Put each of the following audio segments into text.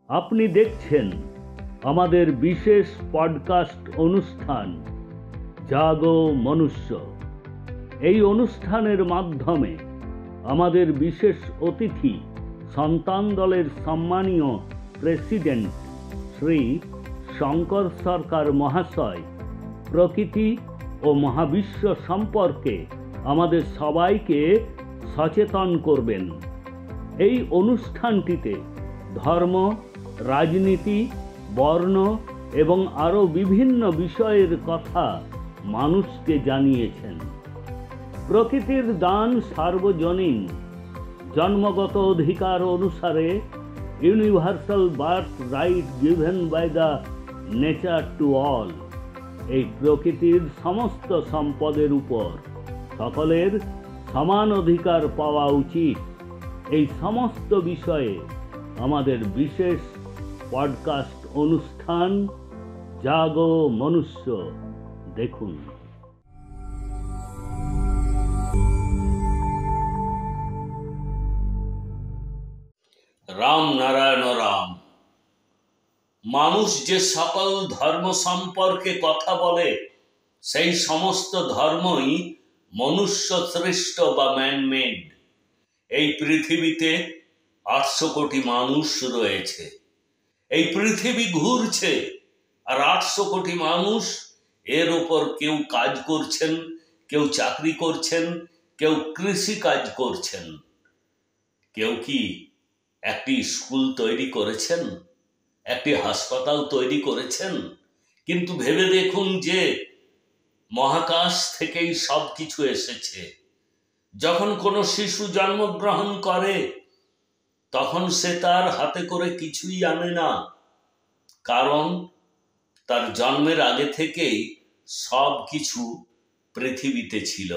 আপনি দেখছেন আমাদের বিশেষ পডকাস্ট অনুষ্ঠান জাগো মনুষ্য। এই অনুষ্ঠানের মাধ্যমে আমাদের বিশেষ অতিথি সন্তান দলের সম্মানীয় প্রেসিডেন্ট শ্রী শঙ্কর সরকার মহাশয় প্রকৃতি ও মহাবিশ্ব সম্পর্কে আমাদের সবাইকে সচেতন করবেন। এই অনুষ্ঠানটিতে ধর্ম, রাজনীতি, বর্ণ এবং আরও বিভিন্ন বিষয়ের কথা মানুষকে জানিয়েছেন। প্রকৃতির দান সার্বজনীন, জন্মগত অধিকার অনুসারে universal birth right given by the nature to all. এই প্রকৃতির সমস্ত সম্পদের উপর সকলের সমান অধিকার পাওয়া উচিত। এই সমস্ত বিষয়ে আমাদের বিশেষ পডকাস্ট অনুষ্ঠান জাগো মনুষ্য দেখুন। রাম নারায়ণ রাম। মানুষ যে সকল ধর্ম সম্পর্কে কথা বলে সেই সমস্ত ধর্মই মনুষ্য সৃষ্ট বা ম্যানমেড। এই পৃথিবীতে 800 কোটি মানুষ রয়েছে। এই পৃথিবী ঘুরছে আর 800 কোটি মানুষ এর ওপর কেউ কাজ করছেন, কেউ চাকরি করছেন, কেউ কৃষি কাজ করছেন, কেউ কি একটি স্কুল তৈরি করেছেন, একটি হাসপাতাল তৈরি করেছেন। কিন্তু ভেবে দেখুন যে মহাকাশ থেকেই সব কিছু এসেছে। যখন কোনো শিশু জন্মগ্রহণ করে তখন সে তার হাতে করে কিছুই আনে না, কারণ তার জন্মের আগে থেকেই সব কিছু পৃথিবীতে ছিল।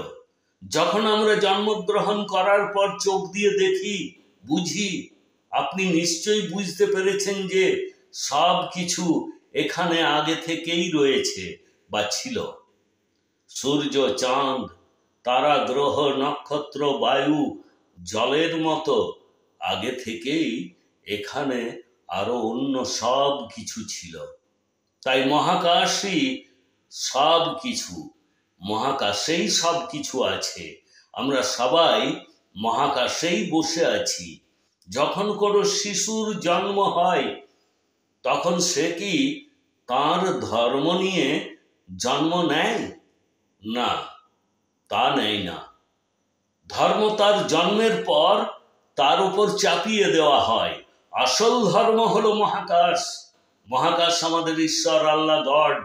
যখন আমরা জন্মগ্রহণ করার পর চোখ দিয়ে দেখি, বুঝি, আপনি নিশ্চয়ই বুঝতে পেরেছেন যে সব কিছু এখানে আগে থেকেই রয়েছে বা ছিল। সূর্য, চাঁদ, তারা, গ্রহ, নক্ষত্র, বায়ু, জলের মতো আগে থেকেই এখানে আরো অন্য সব কিছু ছিল। তাই মহাকাশই সব কিছু, মহাকাশেই সব কিছু আছে। আমরা সবাই মহাকাশেই বসে আছি। যখন কোনো শিশুর জন্ম হয় তখন সে কি তার ধর্ম নিয়ে জন্ম নেয়? না, তা নেয় না। ধর্ম তার জন্মের পর তার উপর চাপিয়ে দেওয়া হয়। আসল ধর্ম হলো মহাকাশ। মহাকাশ আমাদের ঈশ্বর, আল্লাহ, গড।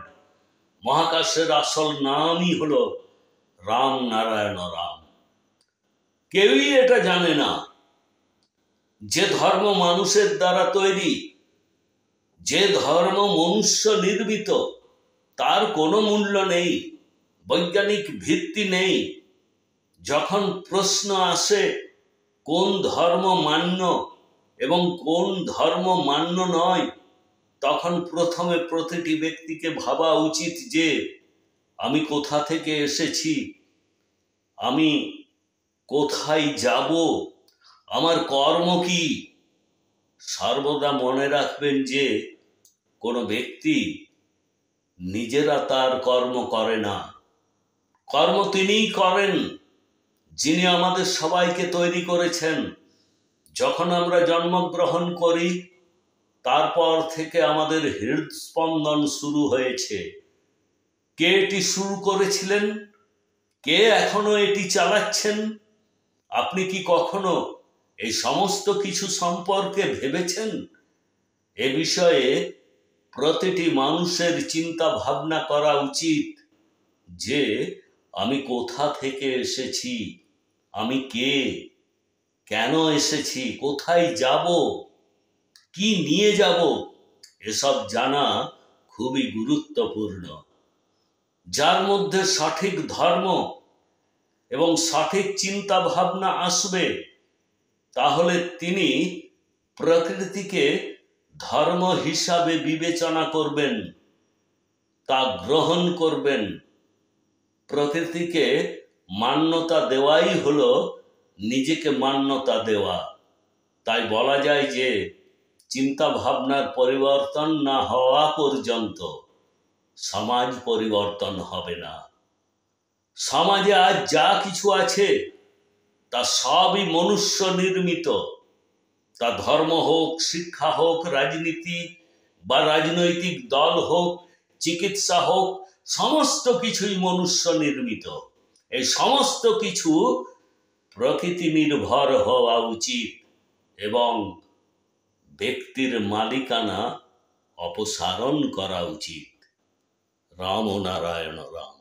মহাকাশের আসল নামই হলো রাম নারায়ণ রাম। কেউই এটা জানে না যে ধর্ম মানুষের দ্বারা তৈরি, যে ধর্ম মনুষ্য নির্মিত, তার কোনো মূল্য নেই, বৈজ্ঞানিক ভিত্তি নেই। যখন প্রশ্ন আসে কোন ধর্ম মান্য এবং কোন ধর্ম মান্য নয়, তখন প্রথমে প্রতিটি ব্যক্তিকে ভাবা উচিত যে আমি কোথা থেকে এসেছি, আমি কোথায় যাব, আমার কর্ম কি। সর্বদা মনে রাখবেন যে কোনো ব্যক্তি নিজেরা তার কর্ম করে না। কর্ম তিনিই করেন যিনি আমাদের সবাইকে তৈরি করেছেন। যখন আমরা জন্মগ্রহণ করি তারপর থেকে আমাদের হৃদস্পন্দন শুরু হয়েছে। কে এটি শুরু করেছিলেন? কে এখনো এটি চালাচ্ছেন? আপনি কি কখনো এই সমস্ত কিছু সম্পর্কে ভেবেছেন? এ বিষয়ে প্রতিটি মানুষের চিন্তা ভাবনা করা উচিত যে আমি কোথা থেকে এসেছি, আমি কে, কেন এসেছি, কোথায় যাব, কি নিয়ে যাব। এসব জানা খুবই গুরুত্বপূর্ণ। যার মধ্যে সঠিক ধর্ম এবং সঠিক চিন্তা ভাবনা আসবে, তাহলে তিনি প্রকৃতিকে ধর্ম হিসাবে বিবেচনা করবেন, তা গ্রহণ করবেন। প্রকৃতিকে মান্যতা দেওয়াই হলো নিজেকে মান্যতা দেওয়া। তাই বলা যায় যে চিন্তা ভাবনার পরিবর্তন না হওয়া পর্যন্ত সমাজ পরিবর্তন হবে না। সমাজে আজ যা কিছু আছে তা সবই মনুষ্য নির্মিত। তা ধর্ম হোক, শিক্ষা হোক, রাজনীতি বা রাজনৈতিক দল হোক, চিকিৎসা হোক, সমস্ত কিছুই মনুষ্য নির্মিত। এই সমস্ত কিছু প্রকৃতি নির্ভর হওয়া উচিত এবং ব্যক্তির মালিকানা অপসারণ করা উচিত। রাম নারায়ণ রাম।